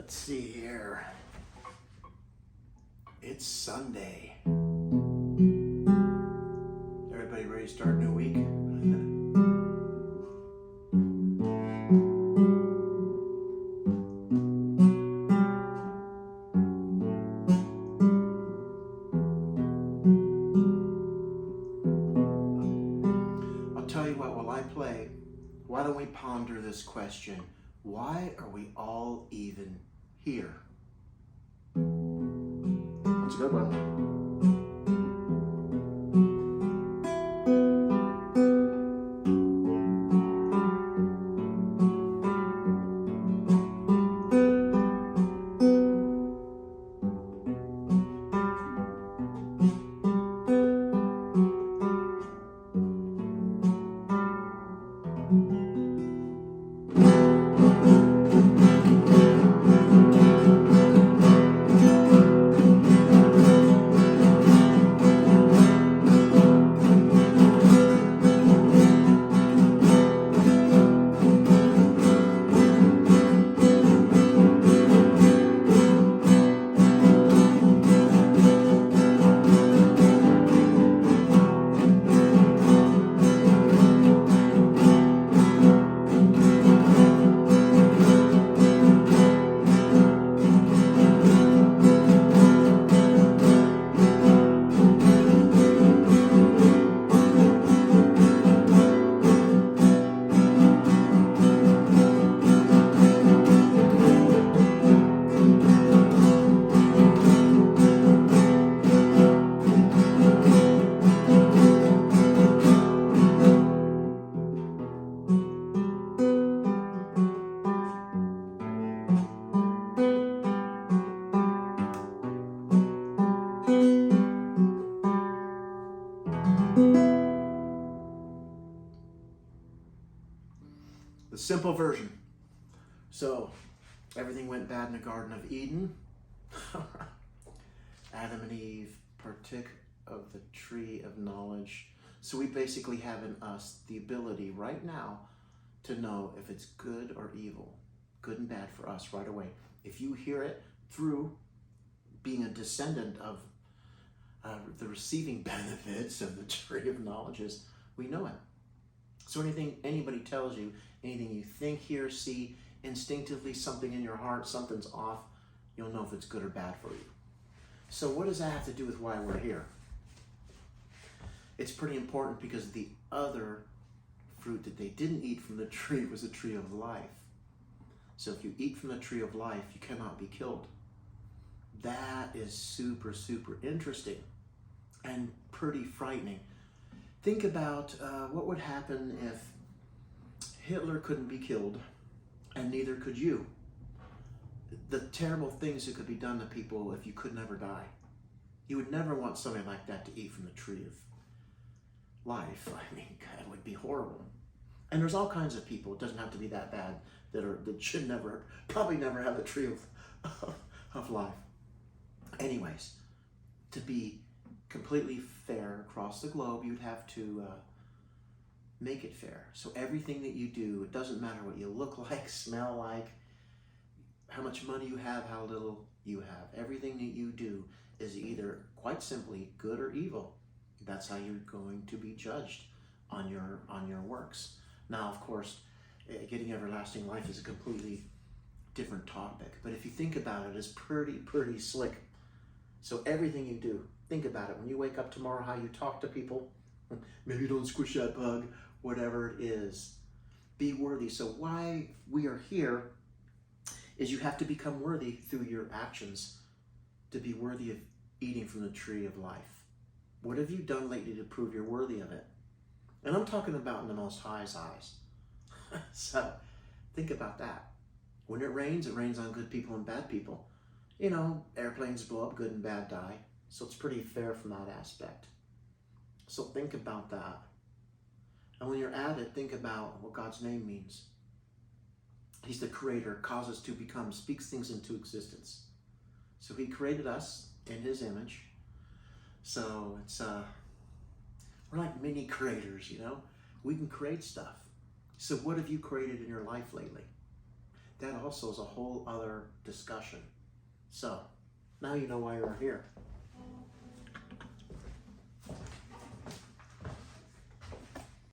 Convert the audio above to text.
Let's see here. It's Sunday. Everybody ready to start a new week? I'll tell you what, while I play, why don't we ponder this question? Why are we all even here? That's a good one. The simple version. So, everything went bad in the Garden of Eden. Adam and Eve partook of the tree of knowledge. So we basically have in us the ability right now to know if it's good or evil, good and bad for us right away. If you hear it through being a descendant of the receiving benefits of the tree of knowledge, we know it. So anything anybody tells you, anything you think, hear, see, instinctively something in your heart, something's off, you'll know if it's good or bad for you. So what does that have to do with why we're here? It's pretty important because the other fruit that they didn't eat from the tree was the tree of life. So if you eat from the tree of life, you cannot be killed. That is super, super interesting and pretty frightening. Think about what would happen if Hitler couldn't be killed and neither could you. The terrible things that could be done to people if you could never die. You would never want somebody like that to eat from the tree of life. I mean, God, it would be horrible. And there's all kinds of people, it doesn't have to be that bad, that should probably never have the tree of life. Anyways, to be completely fair across the globe, you'd have to make it fair. So everything that you do, it doesn't matter what you look like, smell like, how much money you have, how little you have. Everything that you do is either, quite simply, good or evil. That's how you're going to be judged on your works. Now, of course, getting everlasting life is a completely different topic. But if you think about it, it's pretty slick. So everything you do, think about it. When you wake up tomorrow, how you talk to people, maybe don't squish that bug, whatever it is, be worthy. So why we are here is you have to become worthy through your actions to be worthy of eating from the tree of life. What have you done lately to prove you're worthy of it? And I'm talking about in the Most High's eyes. So think about that. When it rains on good people and bad people. You know, airplanes blow up, good and bad die. So it's pretty fair from that aspect. So think about that. And when you're at it, think about what God's name means. He's the creator, causes to become, speaks things into existence. So he created us in his image. So it's we're like mini creators, you know. We can create stuff. So what have you created in your life lately? that also is a whole other discussion. So now you know why you're here.